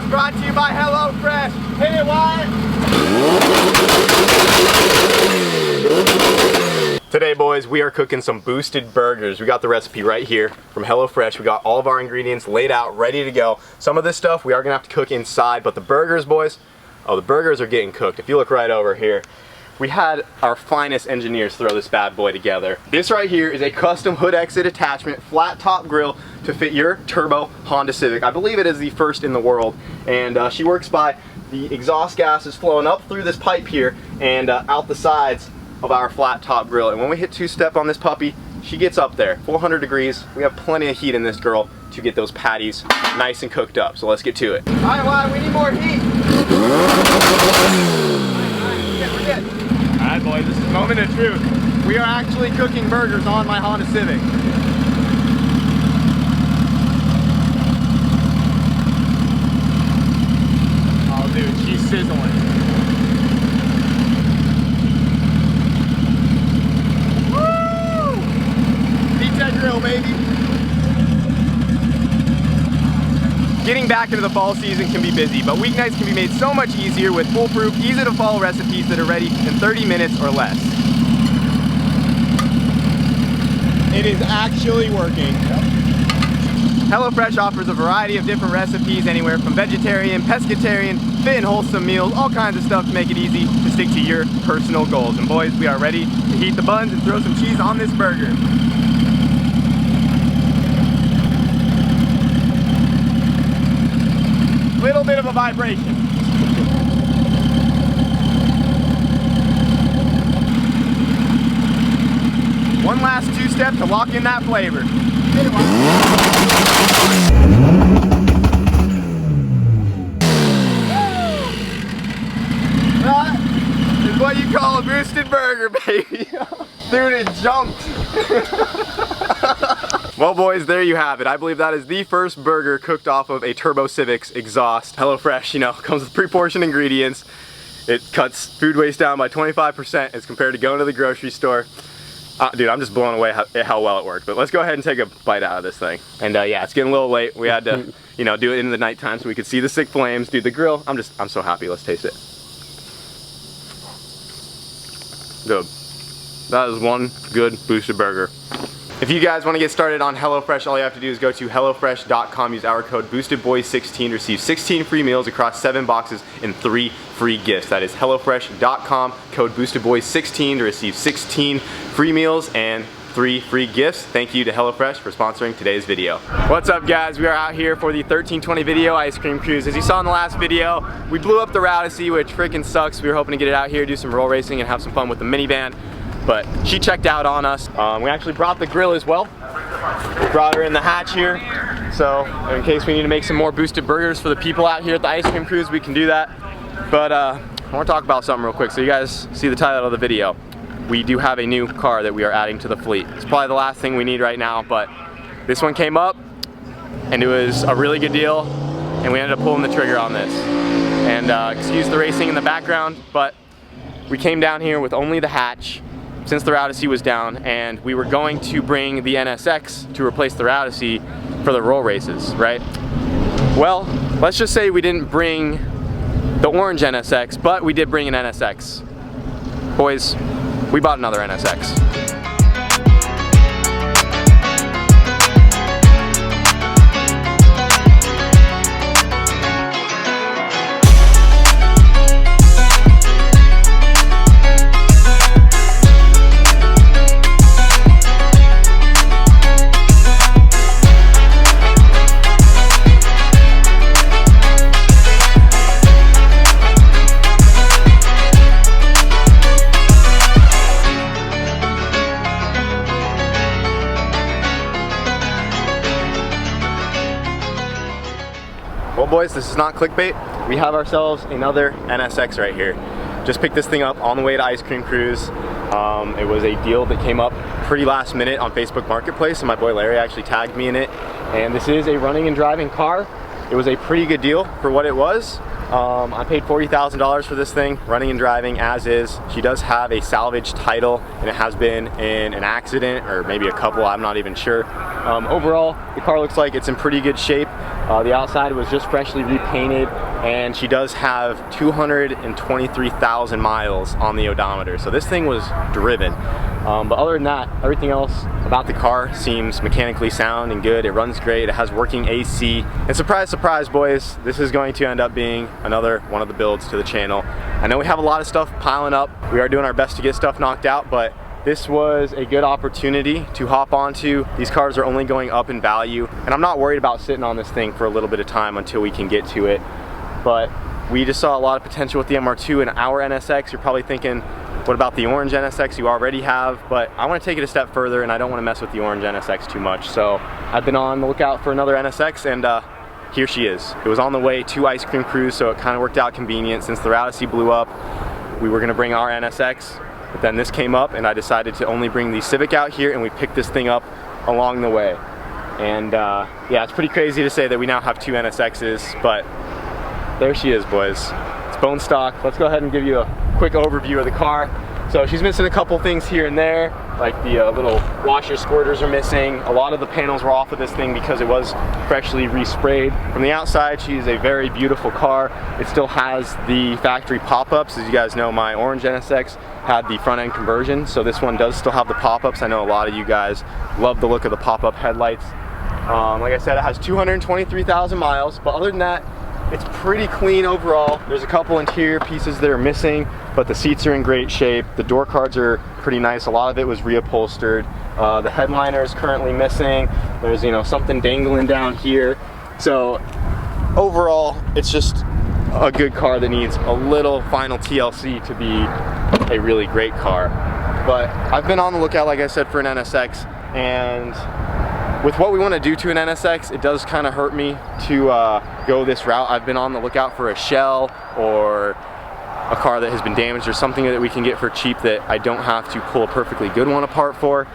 is brought to you by HelloFresh. Hit it, Wyatt. Today, boys, we are cooking some boosted burgers. We got the recipe right here from HelloFresh. We got all of our ingredients laid out, ready to go. Some of this stuff we are gonna have to cook inside, but the burgers, boys, oh, the burgers are getting cooked. If you look right over here, we had our finest engineers throw this bad boy together. This right here is a custom hood exit attachment, flat top grill to fit your turbo Honda Civic. I believe it is the first in the world, and she works by the exhaust gases flowing up through this pipe here and out the sides of our flat top grill. And when we hit two-step on this puppy, she gets up there, 400 degrees. We have plenty of heat in this girl to get those patties nice and cooked up. So let's get to it. All right, Wyatt, we need more heat. We're good. All right, boys, this is a moment of truth. We are actually cooking burgers on my Honda Civic. Oh, dude, she's sizzling. Woo! Beat that grill, baby. Getting back into the fall season can be busy, but weeknights can be made so much easier with foolproof, easy to follow recipes that are ready in 30 minutes or less. It is actually working. HelloFresh offers a variety of different recipes, anywhere from vegetarian, pescatarian, fit and wholesome meals, all kinds of stuff to make it easy to stick to your personal goals. And boys, we are ready to heat the buns and throw some cheese on this burger. Little bit of a vibration. One last two-step to lock in that flavor. That is what you call a boosted burger, baby. Dude, it jumped. Well, boys, there you have it. I believe that is the first burger cooked off of a Turbo Civic's exhaust. HelloFresh, you know, comes with pre-portioned ingredients. It cuts food waste down by 25% as compared to going to the grocery store. Dude, I'm just blown away how well it worked. But let's go ahead and take a bite out of this thing. And yeah, it's getting a little late. We had to, you know, do it in the nighttime so we could see the sick flames. Dude, the grill, I'm so happy. Let's taste it. Good. That is one good boosted burger. If you guys want to get started on HelloFresh, all you have to do is go to HelloFresh.com, use our code BoostedBoys16 to receive 16 free meals across 7 boxes and 3 free gifts. That is HelloFresh.com, code BoostedBoys16 to receive 16 free meals and 3 free gifts. Thank you to HelloFresh for sponsoring today's video. What's up, guys? We are out here for the 1320 video ice cream cruise. As you saw in the last video, we blew up the Rousey, which freaking sucks. We were hoping to get it out here, do some roll racing and have some fun with the minivan. But she checked out on us. We actually brought the grill as well. We brought her in the hatch here. So in case we need to make some more boosted burgers for the people out here at the ice cream cruise, we can do that. But I want to talk about something real quick so you guys see the title of the video. We do have a new car that we are adding to the fleet. It's probably the last thing we need right now, but this one came up and it was a really good deal and we ended up pulling the trigger on this. And excuse the racing in the background, but we came down here with only the hatch since the Rousey was down, and we were going to bring the NSX to replace the Rousey for the roll races, right? Well, let's just say we didn't bring the orange NSX, but we did bring an NSX. Boys, we bought another NSX. Well, boys, this is not clickbait. We have ourselves another NSX right here. Just picked this thing up on the way to Ice Cream Cruise. It was a deal that came up pretty last minute on Facebook Marketplace, and my boy Larry actually tagged me in it. And this is a running and driving car. It was a pretty good deal for what it was. I paid $40,000 for this thing, running and driving as is. She does have a salvage title, and it has been in an accident, or maybe a couple, I'm not even sure. Overall, the car looks like it's in pretty good shape. The outside was just freshly repainted, and she does have 223,000 miles on the odometer. So this thing was driven. But other than that, everything else about the car seems mechanically sound and good. It runs great, it has working AC. And surprise, surprise boys, this is going to end up being another one of the builds to the channel. I know we have a lot of stuff piling up. We are doing our best to get stuff knocked out, but this was a good opportunity to hop onto. These cars are only going up in value, and I'm not worried about sitting on this thing for a little bit of time until we can get to it. But we just saw a lot of potential with the MR2 and our NSX. You're probably thinking, what about the orange NSX you already have? But I want to take it a step further, and I don't want to mess with the orange NSX too much. So I've been on the lookout for another NSX, and here she is. It was on the way to Ice Cream Cruise, so it kind of worked out convenient. Since the Odyssey blew up, we were going to bring our NSX, but then this came up, and I decided to only bring the Civic out here, and we picked this thing up along the way. And yeah, it's pretty crazy to say that we now have two NSXs, but there she is, boys. It's bone stock. Let's go ahead and give you a quick overview of the car. So she's missing a couple things here and there, like the little washer squirters are missing. A lot of the panels were off of this thing because it was freshly resprayed. From the outside, she's a very beautiful car. It still has the factory pop-ups. As you guys know, my orange NSX had the front end conversion, so this one does still have the pop-ups. I know a lot of you guys love the look of the pop-up headlights. Like I said, it has 223,000 miles, but other than that, it's pretty clean overall. There's a couple interior pieces that are missing, but the seats are in great shape. The door cards are pretty nice. A lot of it was reupholstered. The headliner is currently missing. There's, you know, something dangling down here. So overall, it's just a good car that needs a little final TLC to be a really great car. But I've been on the lookout, like I said, for an NSX, and with what we want to do to an NSX, it does kind of hurt me to go this route. I've been on the lookout for a shell or a car that has been damaged or something that we can get for cheap that I don't have to pull a perfectly good one apart for.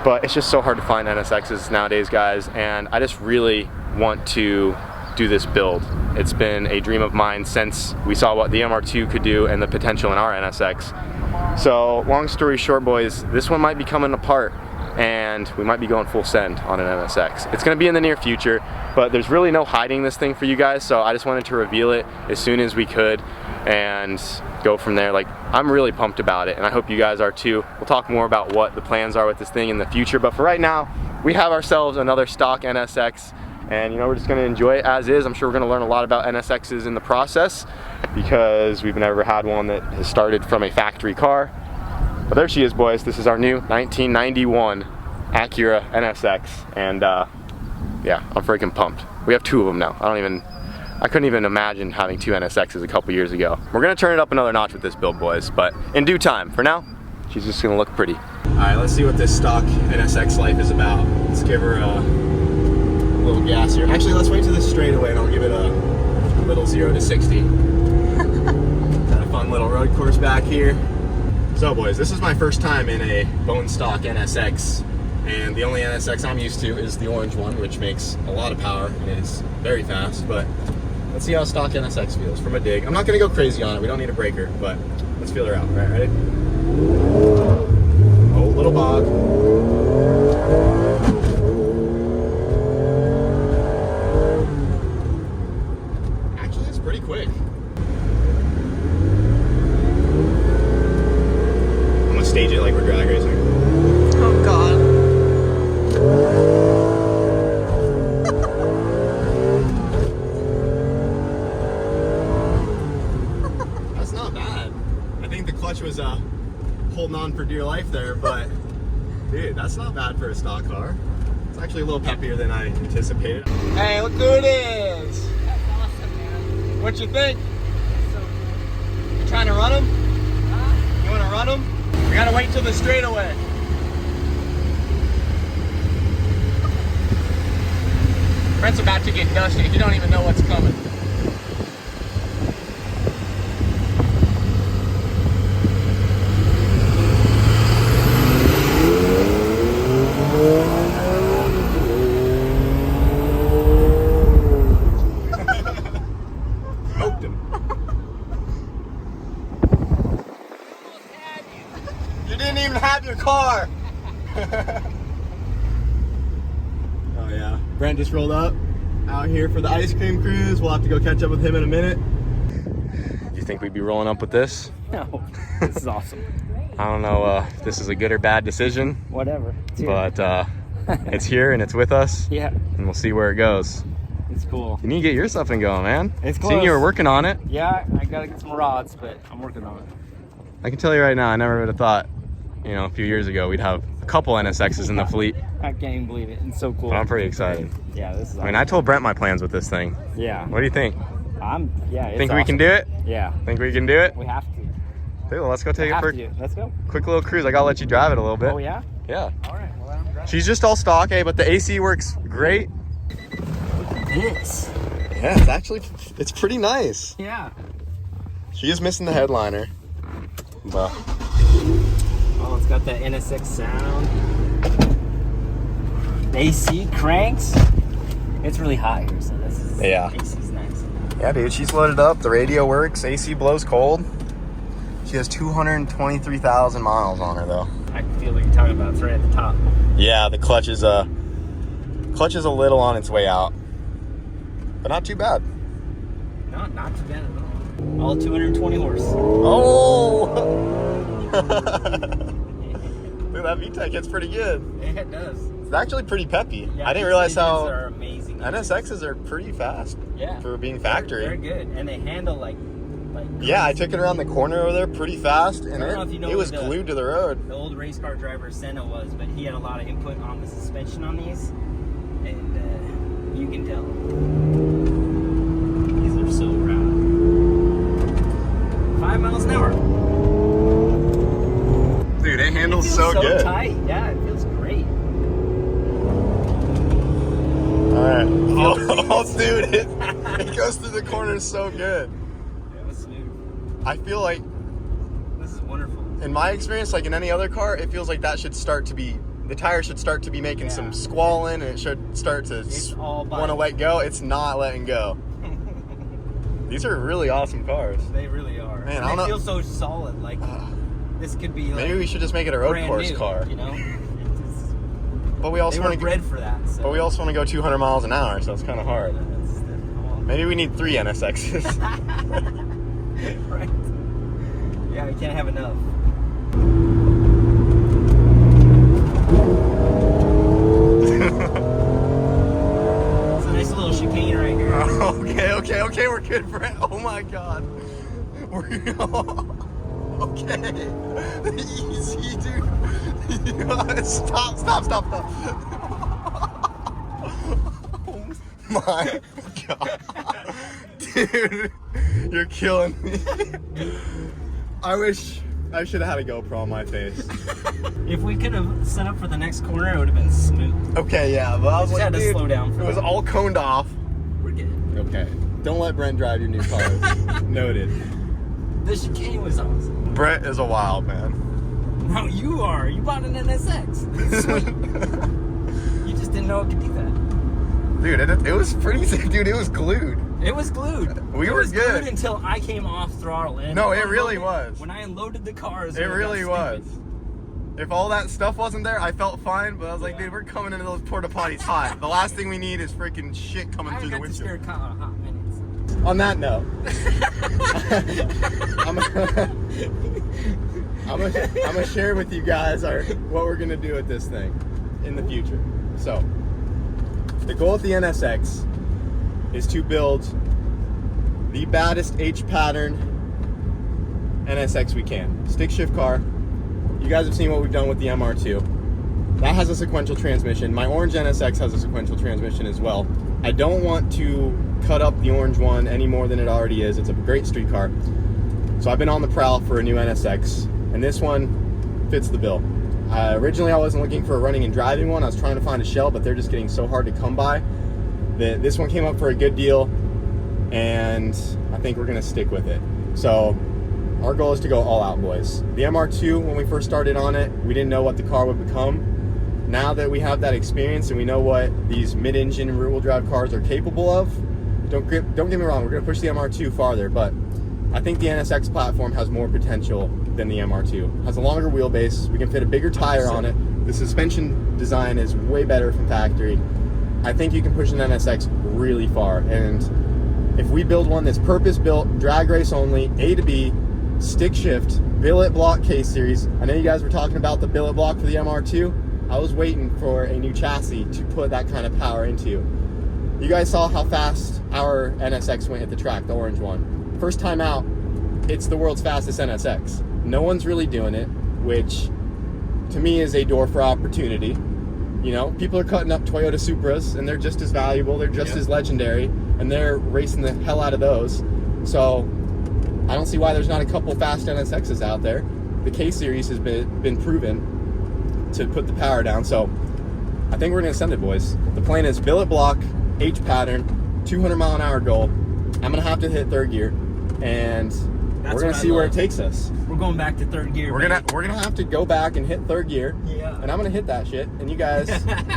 But it's just so hard to find NSXs nowadays, guys, and I just really want to do this build. It's been a dream of mine since we saw what the MR2 could do and the potential in our NSX. So long story short, boys, this one might be coming apart, and we might be going full send on an NSX. It's going to be in the near future, but there's really no hiding this thing for you guys, so I just wanted to reveal it as soon as we could and go from there. Like, I'm really pumped about it, and I hope you guys are too. We'll talk more about what the plans are with this thing in the future, but for right now, we have ourselves another stock NSX, and you know, we're just going to enjoy it as is. I'm sure we're going to learn a lot about NSXs in the process because we've never had one that has started from a factory car. But there she is, boys. This is our new 1991 Acura NSX, and yeah, I'm freaking pumped. We have two of them now. I couldn't even imagine having two NSXs a couple years ago. We're gonna turn it up another notch with this build, boys, but in due time. For now, she's just gonna look pretty. All right, let's see what this stock NSX life is about. Let's give her a little gas here. Actually, let's wait to this straightaway and I'll give it a little 0 to 60. Got a fun little road course back here. So boys, this is my first time in a bone stock NSX, and the only NSX I'm used to is the orange one, which makes a lot of power and is very fast. But let's see how stock NSX feels from a dig. I'm not gonna go crazy on it, we don't need a breaker, but let's feel her out. All right, ready? Oh, little bog. Actually, it's pretty quick. Stage it like we're drag racing. Oh god. That's not bad. I think the clutch was holding on for dear life there, but dude, that's not bad for a stock car. It's actually a little peppier than I anticipated. Hey, look who it is! That's awesome, man. What you think? That's so cool. You trying to run them? Huh? You want to run them? We gotta wait till the straightaway. Brent's about to get dusty. You don't even know what's coming. Smoked him. car. Oh yeah, Brent just rolled up out here for the ice cream cruise. We'll have to go catch up with him in a minute. Do you think we'd be rolling up with this? No, this is awesome. I don't know if this is a good or bad decision, Whatever. It's here. but it's here and it's with us, Yeah, and we'll see where it goes. it's cool. You need to get your stuff and going, man. It's Seeing you close. were working on it. Yeah, I gotta get some rods, but I'm working on it. I can tell you right now, I never would have thought, you know, a few years ago we'd have a couple NSXs in the fleet. I can't even believe it. It's so cool. But I'm pretty excited. Yeah, this is I mean, I told Brent my plans with this thing. Yeah. What do you think? It's Think we can awesome. do it? Yeah, Think we can do it? we have to. Dude, well, let's go take We it have for to do it. Let's go. a quick little cruise. I gotta let you drive it a little bit. Oh, yeah? Yeah. All right, well, I'm driving. She's just all stock, but the AC works great. This. Yeah, it's pretty nice. Yeah. She is missing the headliner. But Oh, it's got that NSX sound. The AC cranks. It's really hot here, so this is Yeah. AC's nice. yeah, dude, she's loaded up. The radio works. AC blows cold. She has 223,000 miles on her, though. I can feel what you're talking about. It's right at the top. Yeah, the clutch is a little on its way out, but not too bad. No, not too bad at all. All 220 horse. Oh! Look at that VTEC, it's pretty good. Yeah, it does. It's actually pretty peppy. Yeah, I didn't these realize engines how are amazing. NSXs are pretty fast Yeah. for being They're factory. good, and they handle like. Yeah, I took it around the corner over there pretty fast, and I don't know if you know it was what the- glued to the road. The old race car driver Senna was, but he had a lot of input on the suspension on these, and you can tell. These are so rad. 5 miles an hour. Dude, it handles It feels so good. tight. Yeah, it feels great. Alright. Oh, dude, it goes through the corners so good. It was smooth. I feel like, This is wonderful. in my experience, like in any other car, it feels like that should start to be, the tire should start to be making Yeah. some squalling, and it should start to It's all want to bite. let go. It's not letting go. These are really awesome cars. They really are. Man, And I don't they know- feel so solid. Like this could be. Maybe like, we should just make it a road brand course new, car. You know. But we also They want were to bred for that. So. But we also want to go 200 miles an hour, so it's kind of hard. Maybe we need 3 NSXs. Right. Yeah, we can't have enough. It's a nice little chicane right here. Okay, we're good, Brent. Oh my God. We're okay. Easy, dude. Stop. Oh my God. Dude, you're killing me. I wish I should have had a GoPro on my face. If we could have set up for the next corner, it would have been smooth. Okay, yeah, but I was Just like, had to dude, slow down for it was that. all coned off. We're good. Okay. Don't let Brent drive your new cars. Noted. The chicane was awesome. Brent is a wild man. No, you are. You bought an NSX. It's sweet. You just didn't know it could do that. Dude, it was pretty sick, dude. It was glued. It was glued. We it were was good. glued until I came off throttle. And No, it unloaded- really was. When I unloaded the cars, It really was. If all that stuff wasn't there, I felt fine, but I was like, Yeah. dude, we're coming into those porta potties hot. The last thing we need is freaking shit coming I through the got to spare windshield. a hot minutes. On that note, I'm gonna share with you guys what we're gonna do with this thing in the future. So, the goal with the NSX is to build the baddest H pattern NSX we can. Stick shift car. You guys have seen what we've done with the MR2. That has a sequential transmission. My orange NSX has a sequential transmission as well. I don't want to cut up the orange one any more than it already is. It's a great street car. So I've been on the prowl for a new NSX, and this one fits the bill. Originally I wasn't looking for a running and driving one. I was trying to find a shell, but they're just getting so hard to come by that this one came up for a good deal, and I think we're gonna stick with it. So our goal is to go all out, boys. The MR2, when we first started on it, we didn't know what the car would become. Now that we have that experience and we know what these mid-engine rear-wheel drive cars are capable of, don't get me wrong, we're gonna push the MR2 farther, but I think the NSX platform has more potential than the MR2. Has a longer wheelbase. We can fit a bigger tire on it. The suspension design is way better from factory. I think you can push an NSX really far. And if we build one that's purpose-built, drag race only, A to B, stick shift, billet block K-Series. I know you guys were talking about the billet block for the MR2. I was waiting for a new chassis to put that kind of power into. You guys saw how fast our NSX went at the track, the orange one. First time out, it's the world's fastest NSX. No one's really doing it, which to me is a door for opportunity. You know, people are cutting up Toyota Supras and they're just as valuable, they're just as legendary, and they're racing the hell out of those. So I don't see why there's not a couple fast NSXs out there. The K-Series has been proven to put the power down, so I think we're gonna send it, boys. The plan is billet block, H pattern, 200 mile an hour goal. I'm gonna have to hit third gear, and we're gonna see where it takes us. We're going back to third gear. We're gonna have to go back and hit third gear. Yeah. And I'm gonna hit that shit, and you guys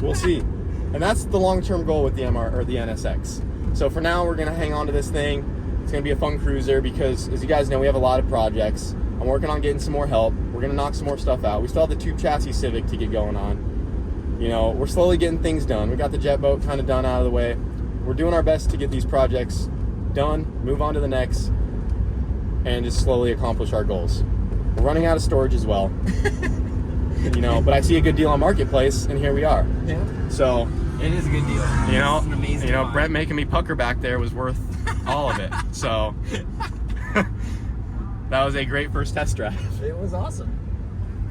will see. And that's the long-term goal with the MR or the NSX. So for now, we're gonna hang on to this thing. It's gonna be a fun cruiser because, as you guys know, we have a lot of projects. I'm working on getting some more help. We're gonna knock some more stuff out. We still have the tube chassis Civic to get going on. You know, we're slowly getting things done. We got the jet boat kind of done out of the way. We're doing our best to get these projects done, move on to the next, and just slowly accomplish our goals. We're running out of storage as well. You know, but I see a good deal on Marketplace, and here we are. Yeah. So it is a good deal. You know, It's an amazing line. Brett making me pucker back there was worth all of it. So that was a great first test drive. It was awesome.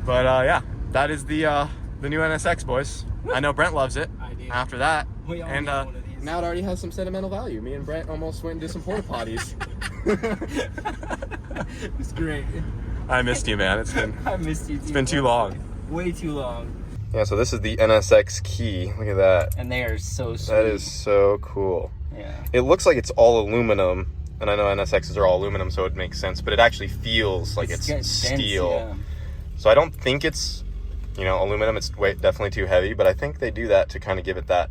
But yeah, that is the new NSX, boys. I know Brent loves it. I do. After that, We all and need one of these. now it already has some sentimental value. Me and Brent almost went and did some porta potties. It's great. I missed you, man. I missed you too. It's been too long. Way too long. Yeah, so this is the NSX key. Look at that. And they are so sweet. That is so cool. Yeah. It looks like it's all aluminum, and I know NSXs are all aluminum, so it makes sense, but it actually feels like it's dense, steel. yeah. So I don't think it's, you know, aluminum. It's definitely too heavy, but I think they do that to kind of give it that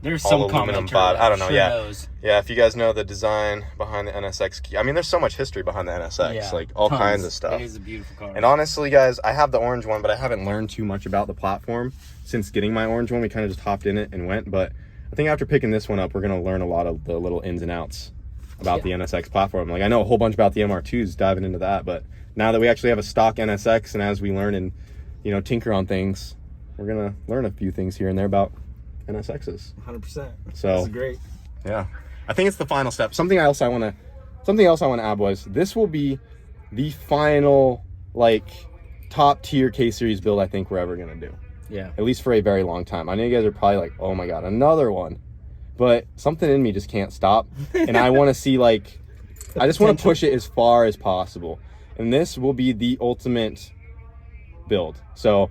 There's all some aluminum commenter vibe. I don't know, sure yeah. knows. Yeah, if you guys know the design behind the NSX key. I mean, there's so much history behind the NSX, Yeah, like all tons. kinds of stuff. It is a beautiful car. And honestly, guys, I have the orange one, but I haven't learned too much about the platform since getting my orange one. We kind of just hopped in it and went, but I think after picking this one up, we're going to learn a lot of the little ins and outs about the NSX platform. Like, I know a whole bunch about the MR2s, diving into that, but now that we actually have a stock NSX, and as we learn and, you know, tinker on things, we're going to learn a few things here and there about NSXs. 100%. So This is great. yeah, I think it's the final step. Something else I want to add was this will be the final, like, top tier K-Series build I think we're ever going to do. Yeah. At least for a very long time. I know you guys are probably like, oh my God, another one. But something in me just can't stop. And I want to see, like, I just want to push it as far as possible. And this will be the ultimate build. So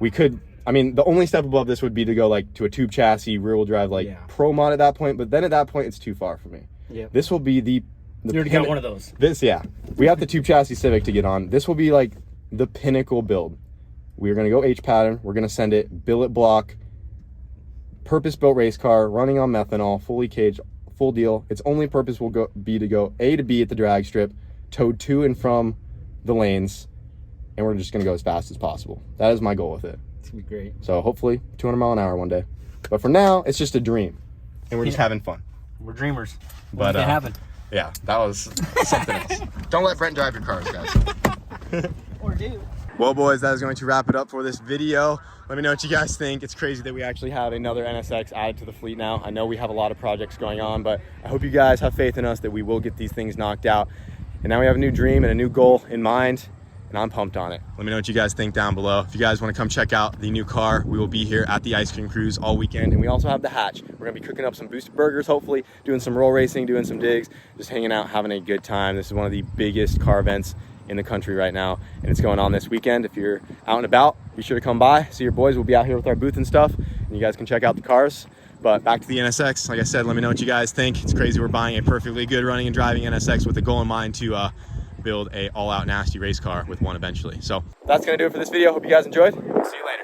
we could, I mean, the only step above this would be to go like to a tube chassis, rear wheel drive, like pro mod at that point. But then at that point, it's too far for me. Yeah. This will be the You already got one of those. This, yeah. We have the tube chassis Civic to get on. This will be like the pinnacle build. We're going to go H pattern. We're going to send it billet block, purpose-built race car, running on methanol, fully caged, full deal. Its only purpose will be to go A to B at the drag strip, towed to and from the lanes, and we're just going to go as fast as possible. That is my goal with it. It's going to be great. So hopefully 200 mile an hour one day. But for now, it's just a dream, and we're just having fun. We're dreamers. But it happen. Yeah, that was something else. Don't let Brent drive your cars, guys. Or do. Well, boys, that is going to wrap it up for this video. Let me know what you guys think. It's crazy that we actually have another NSX added to the fleet now. I know we have a lot of projects going on, but I hope you guys have faith in us that we will get these things knocked out. And now we have a new dream and a new goal in mind, and I'm pumped on it. Let me know what you guys think down below. If you guys want to come check out the new car, we will be here at the Ice Cream Cruise all weekend. And we also have the hatch. We're going to be cooking up some boosted burgers, hopefully, doing some roll racing, doing some digs, just hanging out, having a good time. This is one of the biggest car events in the country right now, and it's going on this weekend. If you're out and about, be sure to come by, see your boys. We'll be out here with our booth and stuff, and you guys can check out the cars. But back to the NSX. Like I said, let me know what you guys think. It's crazy we're buying a perfectly good running and driving NSX with a goal in mind to build a all-out nasty race car with one eventually. So that's gonna do it for this video. Hope you guys enjoyed. See you later.